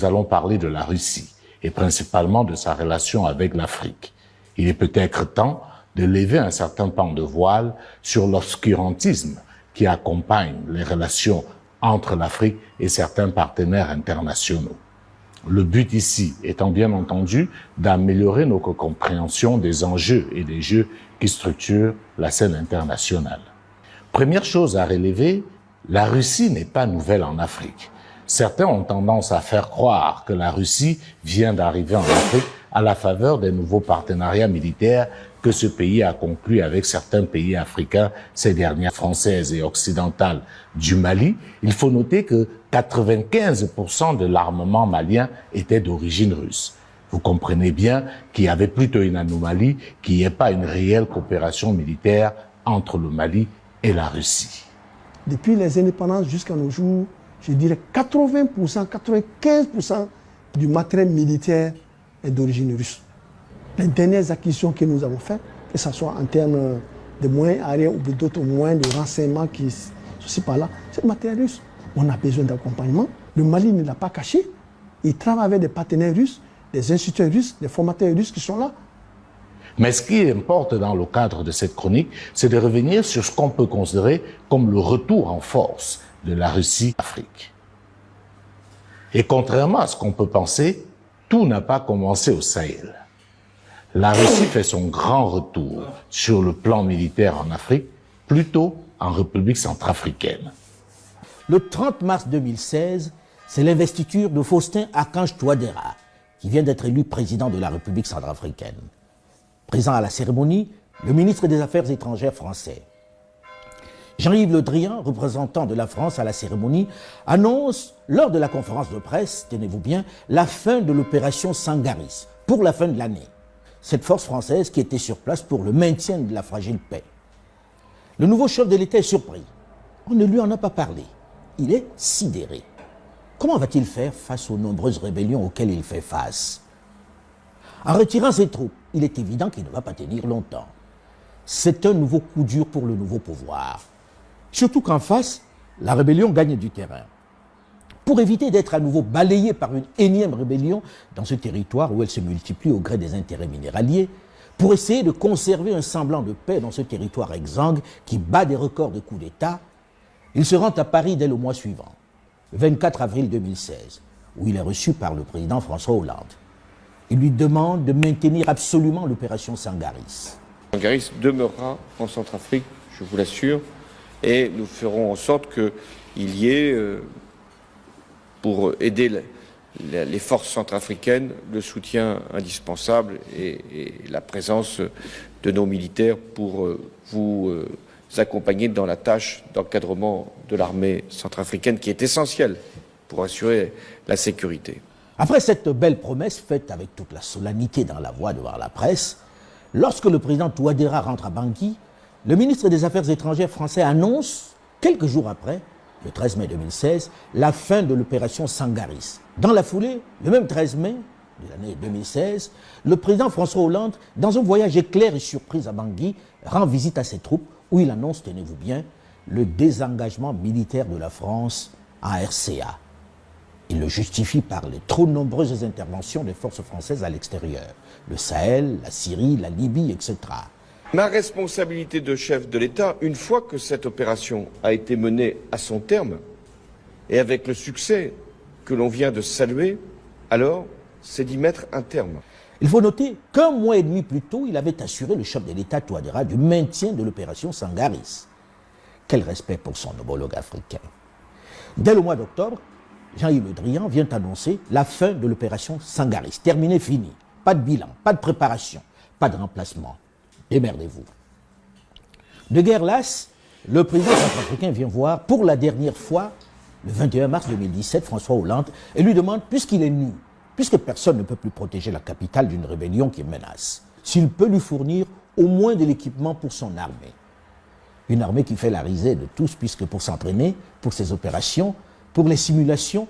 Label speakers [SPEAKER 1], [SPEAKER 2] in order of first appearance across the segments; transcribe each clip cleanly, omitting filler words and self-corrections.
[SPEAKER 1] Nous allons parler de la Russie et principalement de sa relation avec l'Afrique. Il est peut-être temps de lever un certain pan de voile sur l'obscurantisme qui accompagne les relations entre l'Afrique et certains partenaires internationaux. Le but ici étant bien entendu d'améliorer notre compréhension des enjeux et des jeux qui structurent la scène internationale. Première chose à relever, la Russie n'est pas nouvelle en Afrique. Certains ont tendance à faire croire que la Russie vient d'arriver en Afrique à la faveur des nouveaux partenariats militaires que ce pays a conclus avec certains pays africains ces dernières françaises et occidentales du Mali. Il faut noter que 95% de l'armement malien était d'origine russe. Vous comprenez bien qu'il y avait plutôt une anomalie, qu'il n'y ait pas une réelle coopération militaire entre le Mali et la Russie.
[SPEAKER 2] Depuis les indépendances jusqu'à nos jours, je dirais 80%, 95% du matériel militaire est d'origine russe. Les dernières acquisitions que nous avons faites, que ce soit en termes de moyens aériens ou d'autres moyens de renseignement qui sont aussi par là, c'est le matériel russe. On a besoin d'accompagnement. Le Mali ne l'a pas caché. Il travaille avec des partenaires russes, des instituteurs russes, des formateurs russes qui sont là.
[SPEAKER 1] Mais ce qui importe dans le cadre de cette chronique, c'est de revenir sur ce qu'on peut considérer comme le retour en force de la Russie en Afrique. Et contrairement à ce qu'on peut penser, tout n'a pas commencé au Sahel. La Russie fait son grand retour sur le plan militaire en Afrique, plutôt en République centrafricaine.
[SPEAKER 3] Le 30 mars 2016, c'est l'investiture de Faustin Archange Touadéra, qui vient d'être élu président de la République centrafricaine. Présent à la cérémonie, le ministre des Affaires étrangères français. Jean-Yves Le Drian, représentant de la France à la cérémonie, annonce, lors de la conférence de presse, tenez-vous bien, la fin de l'opération Sangaris, pour la fin de l'année. Cette force française qui était sur place pour le maintien de la fragile paix. Le nouveau chef de l'État est surpris. On ne lui en a pas parlé. Il est sidéré. Comment va-t-il faire face aux nombreuses rébellions auxquelles il fait face? En retirant ses troupes, il est évident qu'il ne va pas tenir longtemps. C'est un nouveau coup dur pour le nouveau pouvoir. Surtout qu'en face, la rébellion gagne du terrain. Pour éviter d'être à nouveau balayée par une énième rébellion dans ce territoire où elle se multiplie au gré des intérêts minéraliers, pour essayer de conserver un semblant de paix dans ce territoire exsangue qui bat des records de coups d'État, il se rend à Paris dès le mois suivant, le 24 avril 2016, où il est reçu par le président François Hollande. Il lui demande de maintenir absolument l'opération Sangaris.
[SPEAKER 4] Sangaris demeurera en Centrafrique, je vous l'assure, et nous ferons en sorte qu'il y ait, pour aider les forces centrafricaines, le soutien indispensable et la présence de nos militaires pour vous accompagner dans la tâche d'encadrement de l'armée centrafricaine qui est essentielle pour assurer la sécurité.
[SPEAKER 3] Après cette belle promesse faite avec toute la solennité dans la voix devant la presse, lorsque le président Touadéra rentre à Bangui, le ministre des Affaires étrangères français annonce, quelques jours après, le 13 mai 2016, la fin de l'opération Sangaris. Dans la foulée, le même 13 mai de l'année 2016, le président François Hollande, dans un voyage éclair et surprise à Bangui, rend visite à ses troupes où il annonce, tenez-vous bien, le désengagement militaire de la France en RCA. Il le justifie par les trop nombreuses interventions des forces françaises à l'extérieur, le Sahel, la Syrie, la Libye, etc.
[SPEAKER 4] Ma responsabilité de chef de l'État, une fois que cette opération a été menée à son terme, et avec le succès que l'on vient de saluer, alors c'est d'y mettre un terme.
[SPEAKER 3] Il faut noter qu'un mois et demi plus tôt, il avait assuré le chef de l'État Touadéra du maintien de l'opération Sangaris. Quel respect pour son homologue africain. Dès le mois d'octobre, Jean-Yves Le Drian vient annoncer la fin de l'opération Sangaris. Terminé, fini. Pas de bilan, pas de préparation, pas de remplacement. Démerdez-vous. De guerre lasse, le président centrafricain vient voir pour la dernière fois, le 21 mars 2017, François Hollande, et lui demande, puisqu'il est nu, puisque personne ne peut plus protéger la capitale d'une rébellion qui menace, s'il peut lui fournir au moins de l'équipement pour son armée. Une armée qui fait la risée de tous, puisque pour s'entraîner, pour ses opérations, pour les simulations,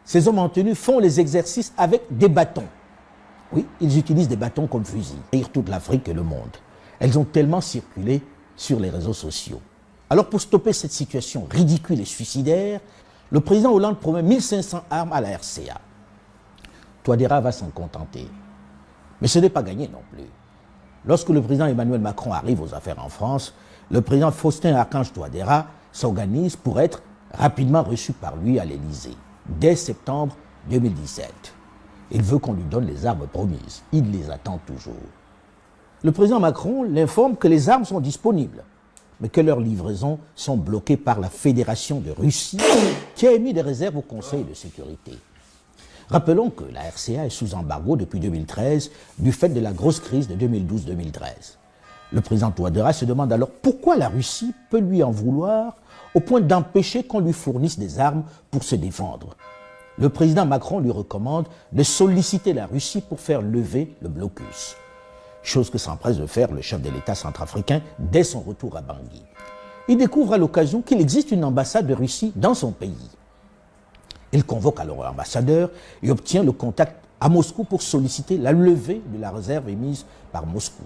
[SPEAKER 3] ces hommes en tenue font les exercices avec des bâtons. Oui, ils utilisent des bâtons comme fusils, pour toute l'Afrique et le monde. Elles ont tellement circulé sur les réseaux sociaux. Alors pour stopper cette situation ridicule et suicidaire, le président Hollande promet 1500 armes à la RCA. Touadéra va s'en contenter. Mais ce n'est pas gagné non plus. Lorsque le président Emmanuel Macron arrive aux affaires en France, le président Faustin-Archange Touadéra s'organise pour être rapidement reçu par lui à l'Élysée, dès septembre 2017. Il veut qu'on lui donne les armes promises. Il les attend toujours. Le président Macron l'informe que les armes sont disponibles, mais que leurs livraisons sont bloquées par la Fédération de Russie, qui a émis des réserves au Conseil de sécurité. Rappelons que la RCA est sous embargo depuis 2013 du fait de la grosse crise de 2012-2013. Le président Touadéra se demande alors pourquoi la Russie peut lui en vouloir au point d'empêcher qu'on lui fournisse des armes pour se défendre. Le président Macron lui recommande de solliciter la Russie pour faire lever le blocus, chose que s'empresse de faire le chef de l'État centrafricain dès son retour à Bangui. Il découvre à l'occasion qu'il existe une ambassade de Russie dans son pays. Il convoque alors l'ambassadeur et obtient le contact à Moscou pour solliciter la levée de la réserve émise par Moscou.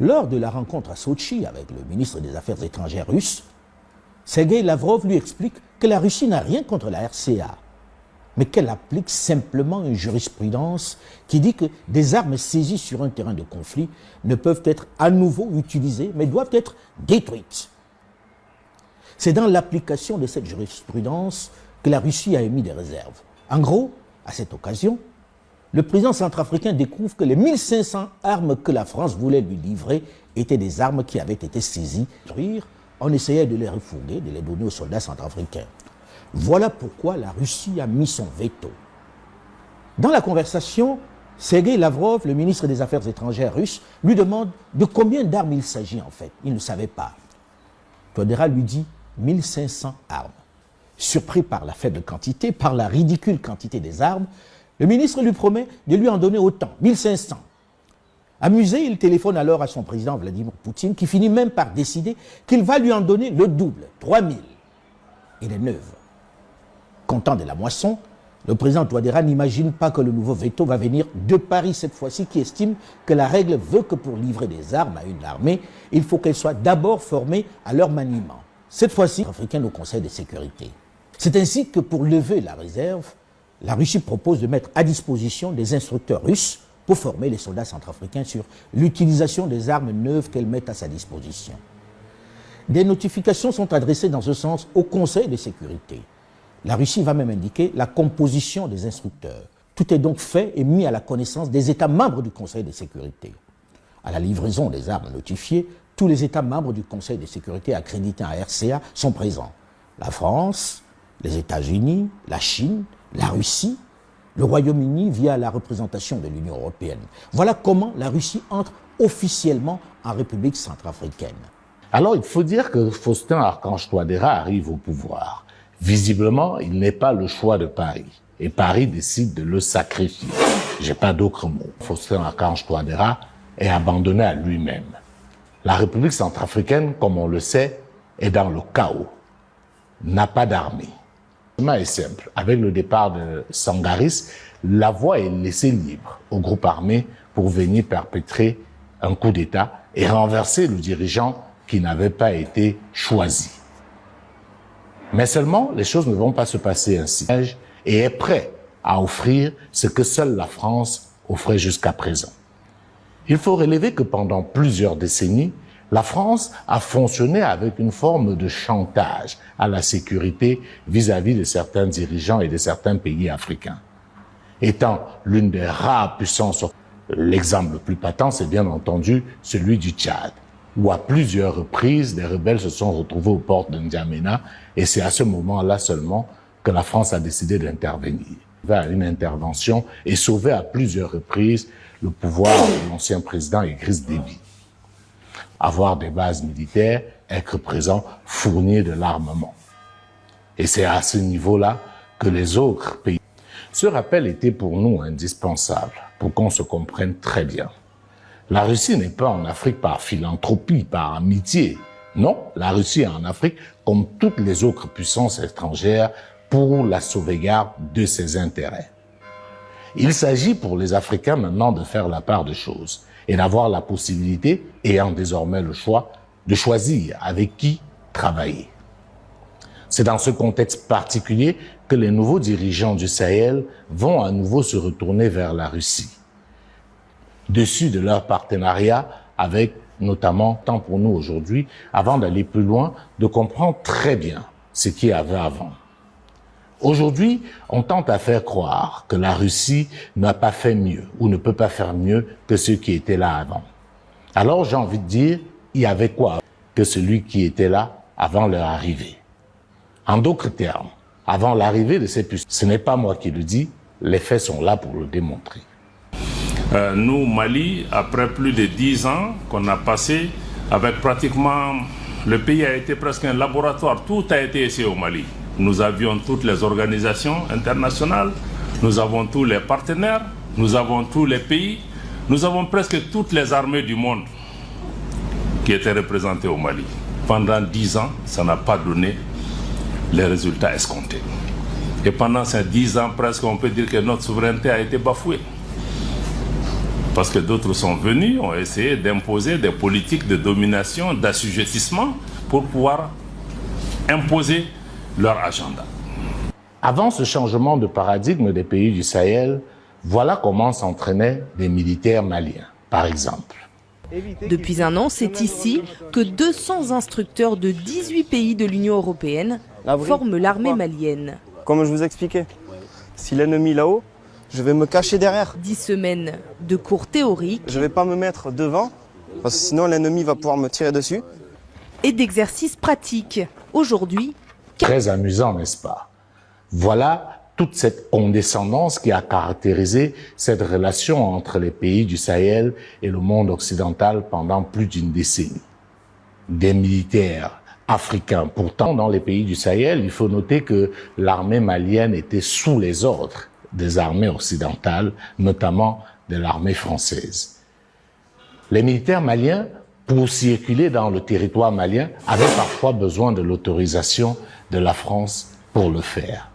[SPEAKER 3] Lors de la rencontre à Sotchi avec le ministre des Affaires étrangères russe, Sergueï Lavrov lui explique que la Russie n'a rien contre la RCA, mais qu'elle applique simplement une jurisprudence qui dit que des armes saisies sur un terrain de conflit ne peuvent être à nouveau utilisées, mais doivent être détruites. C'est dans l'application de cette jurisprudence que la Russie a émis des réserves. En gros, à cette occasion, le président centrafricain découvre que les 1500 armes que la France voulait lui livrer étaient des armes qui avaient été saisies. On essayait de les refourguer, de les donner aux soldats centrafricains. Voilà pourquoi la Russie a mis son veto. Dans la conversation, Sergueï Lavrov, le ministre des Affaires étrangères russe, lui demande de combien d'armes il s'agit en fait. Il ne savait pas. Touadéra lui dit 1500 armes. Surpris par la faible quantité, par la ridicule quantité des armes, le ministre lui promet de lui en donner autant, 1500. Amusé, il téléphone alors à son président Vladimir Poutine, qui finit même par décider qu'il va lui en donner le double, 3000. Il est neuve. Content de la moisson, le président Touadéra n'imagine pas que le nouveau veto va venir de Paris cette fois-ci, qui estime que la règle veut que pour livrer des armes à une armée, il faut qu'elle soit d'abord formée à leur maniement. Cette fois-ci, africaine au Conseil de sécurité. C'est ainsi que pour lever la réserve, la Russie propose de mettre à disposition des instructeurs russes pour former les soldats centrafricains sur l'utilisation des armes neuves qu'elle met à sa disposition. Des notifications sont adressées dans ce sens au Conseil de sécurité. La Russie va même indiquer la composition des instructeurs. Tout est donc fait et mis à la connaissance des États membres du Conseil de sécurité. À la livraison des armes notifiées, tous les États membres du Conseil de sécurité accrédités à RCA sont présents. La France, les États-Unis, la Chine, la Russie, le Royaume-Uni via la représentation de l'Union européenne. Voilà comment la Russie entre officiellement en République centrafricaine.
[SPEAKER 1] Alors il faut dire que Faustin-Archange Touadéra arrive au pouvoir. Visiblement, il n'est pas le choix de Paris. Et Paris décide de le sacrifier. J'ai pas d'autre mot. Faustin-Archange Touadéra est abandonné à lui-même. La République centrafricaine, comme on le sait, est dans le chaos. N'a pas d'armée. Le chemin est simple. Avec le départ de Sangaris, la voie est laissée libre au groupe armé pour venir perpétrer un coup d'État et renverser le dirigeant qui n'avait pas été choisi. Mais seulement, les choses ne vont pas se passer ainsi. Et est prêt à offrir ce que seule la France offrait jusqu'à présent. Il faut relever que pendant plusieurs décennies, la France a fonctionné avec une forme de chantage à la sécurité vis-à-vis de certains dirigeants et de certains pays africains. Étant l'une des rares puissances, l'exemple le plus patent, c'est bien entendu celui du Tchad, où à plusieurs reprises, des rebelles se sont retrouvés aux portes de N'Djamena, et c'est à ce moment-là seulement que la France a décidé d'intervenir. Vers une intervention et sauver à plusieurs reprises le pouvoir de l'ancien président Idriss Déby. Avoir des bases militaires, être présent, fournir de l'armement. Et c'est à ce niveau-là que les autres pays... Ce rappel était pour nous indispensable, pour qu'on se comprenne très bien. La Russie n'est pas en Afrique par philanthropie, par amitié. Non, la Russie est en Afrique, comme toutes les autres puissances étrangères, pour la sauvegarde de ses intérêts. Il s'agit pour les Africains maintenant de faire la part des choses et d'avoir la possibilité, ayant désormais le choix, de choisir avec qui travailler. C'est dans ce contexte particulier que les nouveaux dirigeants du Sahel vont à nouveau se retourner vers la Russie, dessus de leur partenariat avec notamment, tant pour nous aujourd'hui, avant d'aller plus loin, de comprendre très bien ce qu'il y avait avant. Aujourd'hui, on tente à faire croire que la Russie n'a pas fait mieux ou ne peut pas faire mieux que ceux qui étaient là avant. Alors j'ai envie de dire, il y avait quoi que celui qui était là avant leur arrivée? En d'autres termes, avant l'arrivée de ces puces, ce n'est pas moi qui le dis, les faits sont là pour le démontrer.
[SPEAKER 5] Nous, Mali, après plus de 10 ans qu'on a passé, avec pratiquement, le pays a été presque un laboratoire, tout a été essayé au Mali. Nous avions toutes les organisations internationales, nous avons tous les partenaires, nous avons tous les pays, nous avons presque toutes les armées du monde qui étaient représentées au Mali. Pendant 10 ans, ça n'a pas donné les résultats escomptés. Et pendant ces 10 ans, presque, on peut dire que notre souveraineté a été bafouée. Parce que d'autres sont venus, ont essayé d'imposer des politiques de domination, d'assujettissement pour pouvoir imposer leur agenda.
[SPEAKER 1] Avant ce changement de paradigme des pays du Sahel, voilà comment s'entraînaient des militaires maliens, par exemple.
[SPEAKER 6] Depuis un an, c'est ici que 200 instructeurs de 18 pays de l'Union européenne forment l'armée malienne.
[SPEAKER 7] Comme je vous expliquais, si l'ennemi est là-haut, je vais me cacher derrière.
[SPEAKER 6] 10 semaines de cours théoriques.
[SPEAKER 7] Je ne vais pas me mettre devant, parce que sinon l'ennemi va pouvoir me tirer dessus.
[SPEAKER 6] Et d'exercices pratiques. Aujourd'hui,
[SPEAKER 1] Très amusant, n'est-ce pas? Voilà toute cette condescendance qui a caractérisé cette relation entre les pays du Sahel et le monde occidental pendant plus d'une décennie. Des militaires africains. Pourtant, dans les pays du Sahel, il faut noter que l'armée malienne était sous les ordres des armées occidentales, notamment de l'armée française. Les militaires maliens, pour circuler dans le territoire malien, avaient parfois besoin de l'autorisation de la France pour le faire.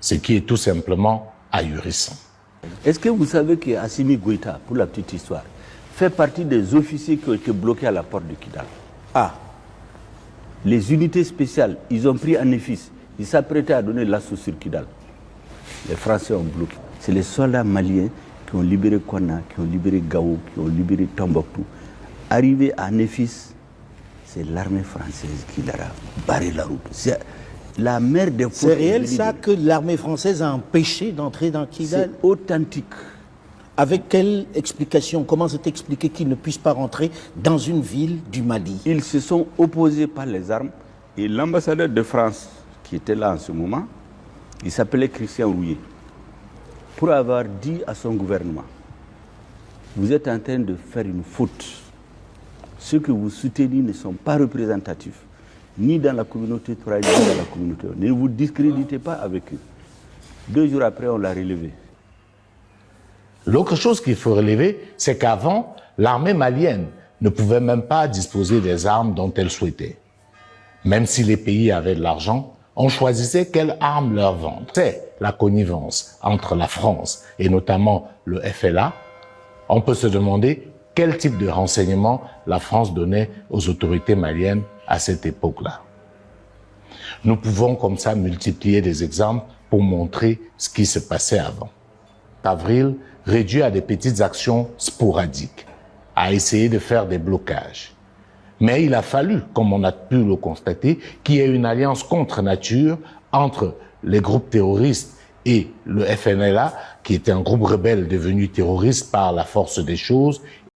[SPEAKER 1] Ce qui est tout simplement ahurissant.
[SPEAKER 8] Est-ce que vous savez qu'Assimi Goïta, pour la petite histoire, fait partie des officiers qui ont été bloqués à la porte de Kidal? Ah, les unités spéciales, ils ont pris un éfice, ils s'apprêtaient à donner l'assaut sur Kidal. Les Français ont bloqué. C'est les soldats maliens qui ont libéré Konna, qui ont libéré Gao, qui ont libéré Tombouctou. Arrivé à Néfis, c'est l'armée française qui leur a barré la route. C'est la mer des
[SPEAKER 3] C'est réel ça que l'armée française a empêché d'entrer dans Kidal?
[SPEAKER 8] C'est authentique.
[SPEAKER 3] Avec quelle explication? Comment c'est expliqué qu'ils ne puissent pas rentrer dans une ville du Mali?
[SPEAKER 8] Ils se sont opposés par les armes et l'ambassadeur de France qui était là en ce moment, il s'appelait Christian Rouillet, pour avoir dit à son gouvernement, vous êtes en train de faire une faute. Ceux que vous soutenez ne sont pas représentatifs, ni dans la communauté Touraï, ni dans la communauté. Ne vous discréditez pas avec eux. 2 jours après, on l'a relevé.
[SPEAKER 1] L'autre chose qu'il faut relever, c'est qu'avant, l'armée malienne ne pouvait même pas disposer des armes dont elle souhaitait. Même si les pays avaient de l'argent, on choisissait quelles armes leur vendre. C'est la connivence entre la France et notamment le FLA. On peut se demander quel type de renseignements la France donnait aux autorités maliennes à cette époque-là. Nous pouvons comme ça multiplier des exemples pour montrer ce qui se passait avant. Avril réduit à des petites actions sporadiques, à essayer de faire des blocages. Mais il a fallu, comme on a pu le constater, qu'il y ait une alliance contre nature entre les groupes terroristes et le FNLA, qui était un groupe rebelle devenu terroriste par la force des choses,